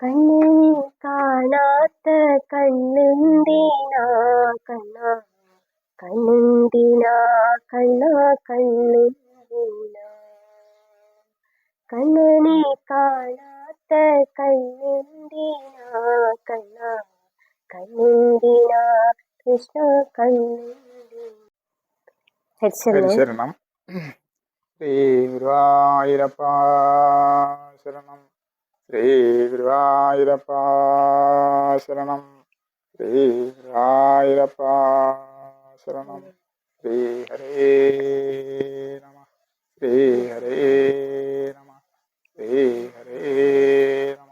കണ്ണിൽ കാണാത്ത കണ്ണെന്തിനാ കണ്ണ, കണ്ണെന്തിനാ കണ്ണ, കണ്ണെന്തിനാ. കണ്ണനെ കാണാത്ത കണ്ണെന്തിനാ കണ്ണ, കണ്ണെന്തിനാ കൃഷ്ണ, കണ്ണെന്തിനാ. ശരണം. ശ്രീ ഗുരുവായൂരപ്പ ശരണം. ശ്രീ ഗുരുവായൂരപ്പ ശരണം. ശ്രീ ഗുരുവായൂരപ്പ ശരണം. ശ്രീ ഹരേ നമ. ശ്രീ ഹരേ നമ. ശ്രീ ഹരേ നമ.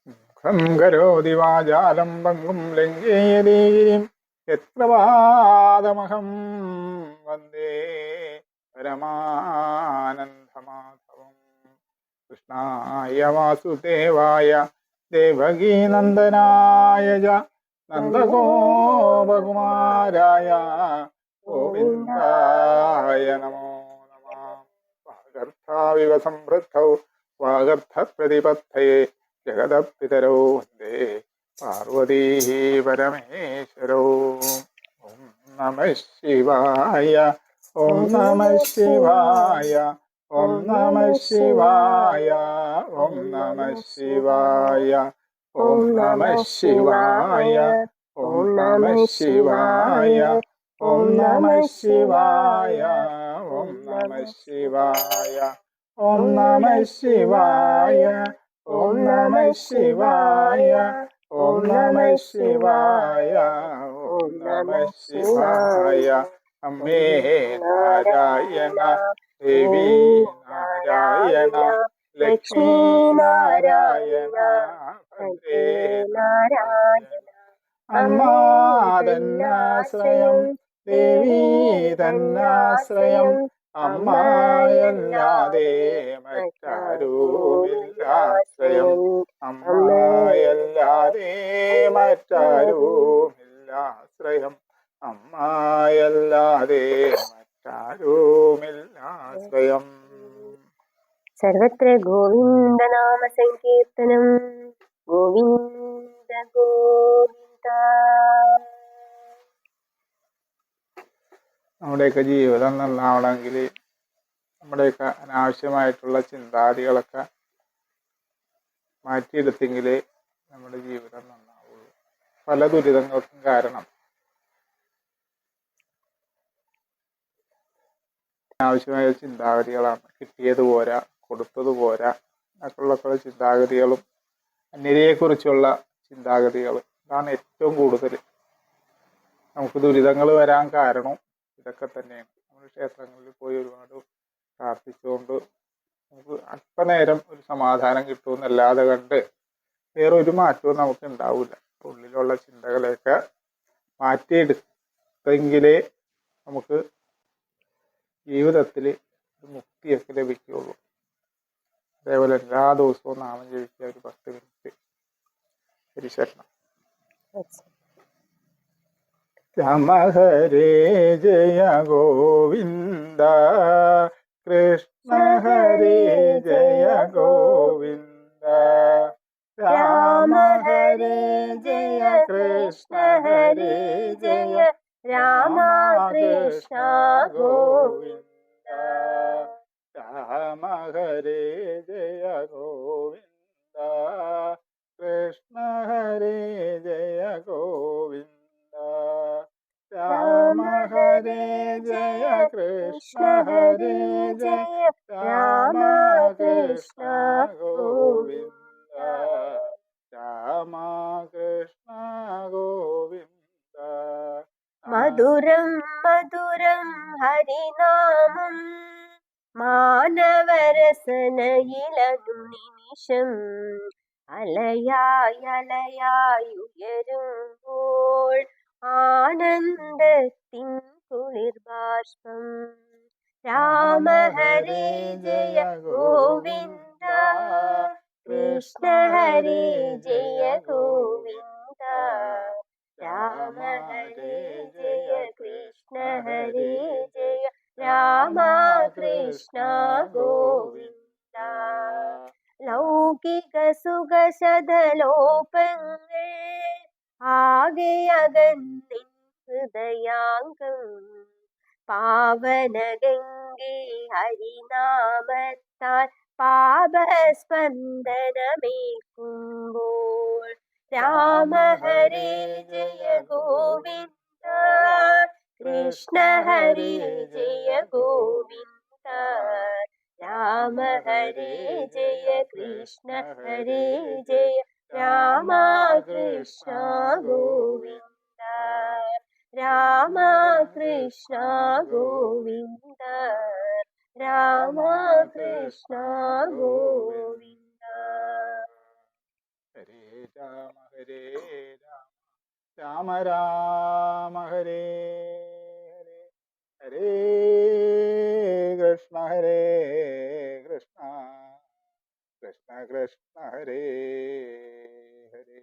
മുഖം കരോതി വാചാലം പങ്കും ലംഘയതീം യത്ര പാദമഹം വന്ദേ പരമാനന്ദമാധവം. കൃഷ്ണായ വാസുദേവായ ദേവകീനന്ദനായ ച നന്ദഗോപകുമാരായ ഗോവിന്ദായ നമോ നമഃ. വാഗർത്ഥാവിവ സംവൃദ്ധൗ വാഗർത്ഥപ്രതിപത്തയേ ജഗദപിതരോ വന്ദേ പാർവതീ പരമേശ്വരോ. ഓം നമഃ ശിവായ. ഓം നമഃ ശിവായ. ഓം നമഃ ശിവായ. ഓം നമഃ ശിവായ. ഓം നമഃ ശിവായ. ഓം നമഃ ശിവായ. ഓം നമഃ ശിവായ. ഓം നമഃ ശിവായ. ഓം നമഃ ശിവായ. ഓം നമഃ ശിവായ. ഓം നമഃ ശിവായ. ഓം നമഃ ശിവായ. അമ്മേ നാരായണ, ദേവി നാരായണ, ലക്ഷ്മീ നാരായണ, ഭദ്രേ നാരായണ. അമ്മ തന്നാശ്രയം, ദേവി തന്നാശ്രയം, അമ്മയല്ലാതെ മറ്റാരുമില്ലാശ്രയം, അമ്മയല്ലാതെ മറ്റാരുമില്ലാശ്രയം, അമ്മയല്ലാതെ മറ്റാരുമില്ലാശ്രയം. സർവത്ര ഗോവിന്ദനാമ സങ്കീർത്തനം. ഗോവിന്ദ ഗോവിന്ദ. നമ്മുടെയൊക്കെ ജീവിതം നന്നാവണമെങ്കിൽ നമ്മുടെയൊക്കെ അനാവശ്യമായിട്ടുള്ള ചിന്താഗതികളൊക്കെ മാറ്റിയെടുത്തെങ്കിൽ നമ്മുടെ ജീവിതം നന്നാവുള്ളൂ. പല ദുരിതങ്ങൾക്കും കാരണം ആവശ്യമായ ചിന്താഗതികളാണ്. കിട്ടിയത് പോരാ, കൊടുത്തത് പോരാ എന്നൊക്കെയുള്ള ചിന്താഗതികളും അന്യതയെക്കുറിച്ചുള്ള ചിന്താഗതികൾ, ഇതാണ് ഏറ്റവും കൂടുതൽ നമുക്ക് ദുരിതങ്ങൾ വരാൻ കാരണം. ഇതൊക്കെ തന്നെയാണ്. നമ്മൾ ക്ഷേത്രങ്ങളിൽ പോയി ഒരുപാട് പ്രാർത്ഥിച്ചുകൊണ്ട് നമുക്ക് അല്പനേരം ഒരു സമാധാനം കിട്ടുമെന്നല്ലാതെ കണ്ട് വേറെ ഒരു മാറ്റവും നമുക്ക് ഉണ്ടാവില്ല. ഉള്ളിലുള്ള ചിന്തകളെയൊക്കെ മാറ്റിയെടുത്തെങ്കിലേ നമുക്ക് ജീവിതത്തിൽ മുക്തിയൊക്കെ ലഭിക്കുകയുള്ളൂ. അതേപോലെ എല്ലാ ദിവസവും നാമം ജപിക്കുക, ഒരു 10 മിനിറ്റ്. ശരണം. രാമ ഹരേ ജയ ഗോവിന്ദ, കൃഷ്ണ ഹരേ ജയ ഗോവിന്ദ, രാമ ഹരേ ജയ കൃഷ്ണ ഹരേ ജയ രാമ കൃഷ്ണ ഗോവിന്ദ, രാമ ഹരേ ജയ ഗോവിന്ദ, കൃഷ്ണ ഹരേ ജയ ഗോവിന്ദ, രാമ ഹരേ ജയ കൃഷ്ണ ഹരേ ജയ രാമ കൃഷ്ണ ഗോവിന്ദ, രാമ കൃഷ്ണ ഗോവിന്ദ. മധുരം മധുരം ഹരിനാമം, മാനവരസനയിലതു നിമിഷം. അലയായി അലയായി ഉയരുമ്പോൾ ആനന്ദത്തിൻ കുളിർബാഷ്പം. രാമ ഹരേ ജയ ഗോവിന്ദ, കൃഷ്ണ ഹരേ ജയ ഗോവിന്ദ, രാമ ഹരേ ജയ കൃഷ്ണ ഹരേ ജയ രാമ കൃഷ്ണ ഗോവിന്ദ. ലൗകിക ലൗകിക സുഖശതലോപങ്ങൾ ആകെ അകന്നിൻ ഹൃദയാംഗം പാവനഗംഗേ ഹരിനാമത്താൽ പാപസ്പന്ദനമേൽക്കുമ്പോൾ രാമ ഹരേ ജയ ഗോവിന്ദ കൃഷ്ണ ഹരേ ജയ ഗോവിന്ദ രാമ ഹരേ ജയ കൃഷ്ണ ഹരേ ജയ രാമ കൃഷ്ണ ഗോവിന്ദ രാമ കൃഷ്ണ ഗോവിന്ദ രാമ കൃഷ്ണ ഗോവിന്ദ. ഹരേ രാമ രാമ രാമ ഹരേ ഹരേ ഹരേ കൃഷ്ണ കൃഷ്ണ കൃഷ്ണ ഹരേ ഹരേ.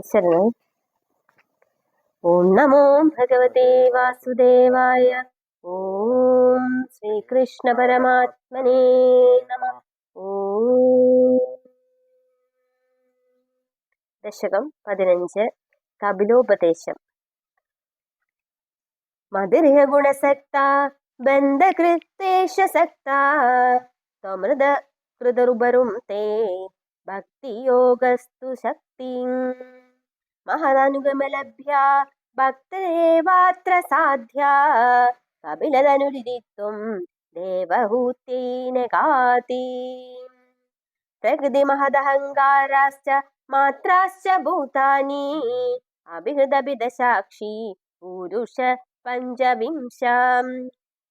ശരണം. ഓം നമോ ഭഗവതേ വാസുദേവായ. ഓം ശ്രീകൃഷ്ണ പരമാത്മനേ നമഃ. ഓം. ദശകം 15. കപിലോപദേശം. മതിർഹ ഗുണസക്ത ബന്ധകൃത്തേശസക്ത ത്വമൃത കൃതരുപരും തേ ഭക്തിയോഗസ്തു ശക്തി മഹദനുഗമലഭ്യ ഭക്തരേവാത്ര സാധ്യ കപിലതനുരിതിത്വം ദേവഹൂത്യേന കാതി പ്രകൃതി മഹദഹങ്കാരാശ്ച മാത്രാശ്ച ഭൂതാനി അഭിഹൃതഭിദസാക്ഷി പുരുഷ പഞ്ചവിംശം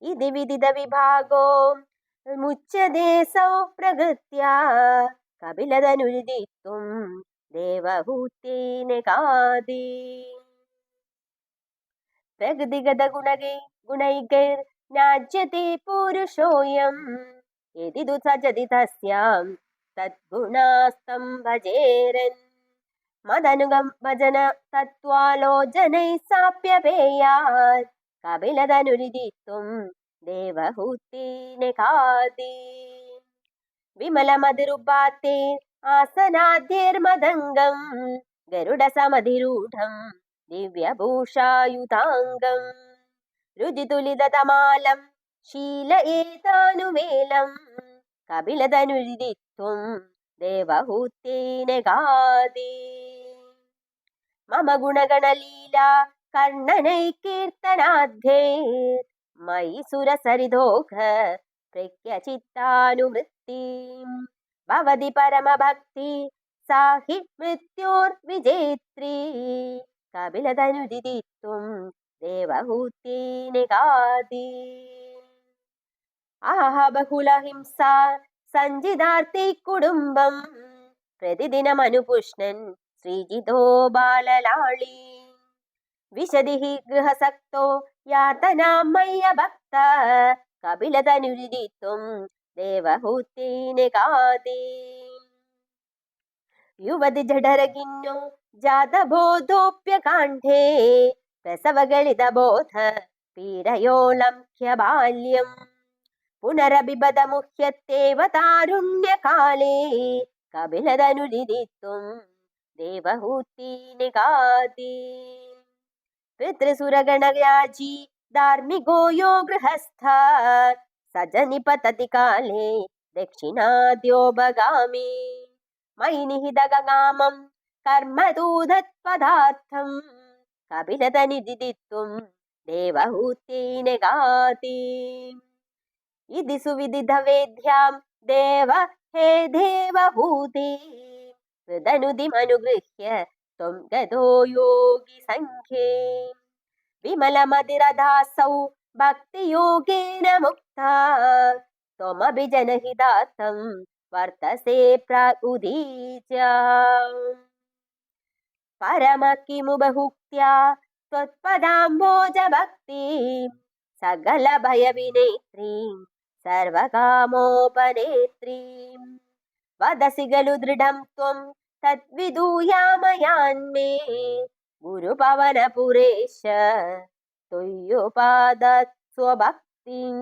ഇതി വിദിത വിഭാഗോ മുച്യതേ സൗ പ്രകൃത്യ കപിലതനുരിതിത്വം ദേവഹൂത്യേന കാതി പ്രകൃതിഗത ഗുണൈകൈർനാജ്യത്തെ പുരുഷോയം യദി തു സജതി തസ്യാം തദ്ഗുണാസ്തം ഭജേരൻ മദനുഗം ഭജന തത്വാലോചനൈ സാപ്യപേയാത് കപിലതനുരിതിത്വം ദേവഹൂത്യേന കാതി വിമലമതിരുപാത്തേ ആസനാദ്യൈർമദംഗം ഗരുഡസമധിരൂഢം ദിവ്യഭൂഷായുതാംഗം രുചിതുലിതമാലം ശീലയേതാനുമേലം കപിലതനുരിതിത്വം ദേവഹൂത്യേന കാതി മമ ഗുണഗണലീല കർണനൈകീർത്തനാദ്യൈർ മയി സുരസരിദോഘ പ്രജ്ഞചിത്താനുവൃത്തിം ഭവതി പരമഭക്തി സാഹി മൃത്യോർവിജേത്രീ കപിലതനുരിതിത്വം ദേവഹൂത്യേന കാതി ആഹ ബഹുലഹിംസാ സഞ്ചിതാർത്തി കുടുംബം പ്രതിദിനമനുപുഷ്ണൻ ശ്രീജിതോ ബാലലാളി വിശദി ഗൃഹസക്തോ യാതനാം മയ്യ ഭക്ത കപിലതനുരിതിത്വം ദേവഹൂത്യേന കാതി യുവതി ജഠരകിന്നോ ജാതബോധോപ്യകാണ്ഠേ പ്രസവഗളിതബോധ പീഡയോളംഖ്യ ബാല്യം പുനരഭിബദമുഹ്യത്തേവ താരുണ്യകാലേ കപിലതനുരിതിത്വം ദേവഹൂത്യേന കാതി പിതൃസുരഗണയാജി ധാർമ്മികോ യോ ഗൃഹസ്ഥ സജനി പതതി കാലേ ദക്ഷിണാദ്യോപഗാമി മയി നിഹിതഗാമം കർമ്മദൂതത്പദാർത്ഥം കപിലതനുരിതിത്വം ദേവഹൂത്യേന കാതി ഇതി സുവിദിതവേദ്യാം ദേവ ഹേ ദേവഹൂതി ഹൃദനുദിമനുഗൃഹ്യ ത്വം ഗതോ യോഗി സംഖ്യേ വിമലമതിരധാസൗ ഭക്തിയോഗേന മുക്താ ത്വമഭിജനഹിതാർത്ഥം വർത്തസേ പ്രാഗുദീച പരമകിമുബഹുക്ത്യാ ത്വത്പദാംബോജ ഭക്തിം സകല ഭയവിനേത്രീം സർവകാമോപനേത്രീം വദസി ഖലു ദൃഢം ത്വം തദ്വിദൂയാമയാന്മേ ഗുരുപവനപുരേശ ത്വയ്യുപാദ സ്വഭക്തിം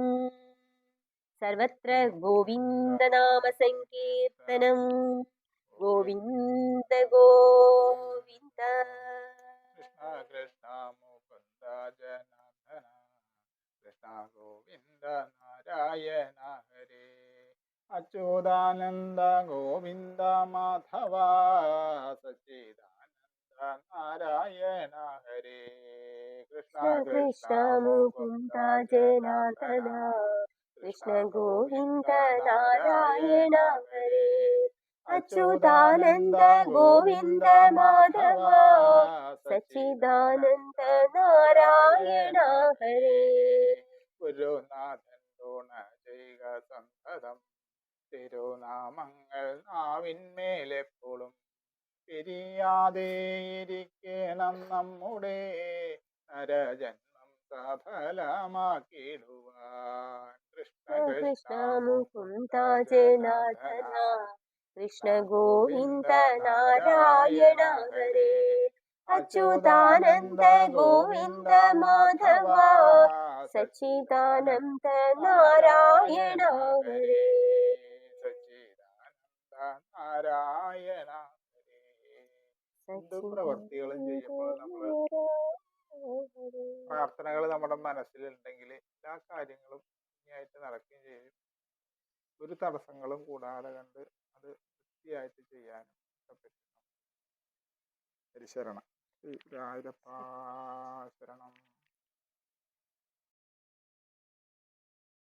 സർവത്ര ഗോവിന്ദനാമ സങ്കീർത്തനം ഗോവിന്ദ ഗോവിന്ദ. കൃഷ്ണ കൃഷ്ണ മുകുന്ദ ജനാർദ്ദന കൃഷ്ണ ഗോവിന്ദ നാരായണ ഹരേ അച്യുതാനന്ദ ഗോവിന്ദ മാധവ സച്ചിദാനന്ദ നാരായണ ഹരേ കൃഷ്ണ കൃഷ്ണ മുകുന്ദ ജനാർദ്ദന കൃഷ്ണ ഗോവിന്ദ നാരായണ ഹരേ അച്യുതാനന്ദ ഗോവിന്ദ മാധവ സച്ചിദാനന്ദ നാരായണ ഹരേ. ഗുരുനാഥൻ തുണ ചെയ്യുക സന്തതം തിരുനാമങ്ങൾ നാവിന്മേലെപ്പോഴും പിരിയാതെയിരിക്കണം നമ്മുടെ നരജന്മം സഫലമാക്കിടുവാൻ. കൃഷ്ണ കൃഷ്ണ മുകുന്ദ ജനാർദ്ദന കൃഷ്ണ ഗോവിന്ദ നാരായണ ഹരേ അച്യുതാനന്ദ ഗോവിന്ദ മാധവ സച്ചിദാനന്ദ നാരായണ ഹരേ. സച്ചിദാനന്ദ നാരായണ ഹരേ. എന്ത് പ്രവൃത്തികളും ചെയ്യുമ്പോൾ നമ്മൾ പ്രാർത്ഥനകൾ നമ്മുടെ മനസ്സിലുണ്ടെങ്കിൽ എല്ലാ കാര്യങ്ങളും ഭംഗിയായിട്ട് നടക്കുകയും ചെയ്യും. ഒരു തടസ്സങ്ങളും കൂടാതെ കണ്ട് അത് വൃത്തിയായിട്ട് ചെയ്യാനും പറ്റും. ശരണം. ശ്രീ ഗുരുവായൂരപ്പ ശരണം.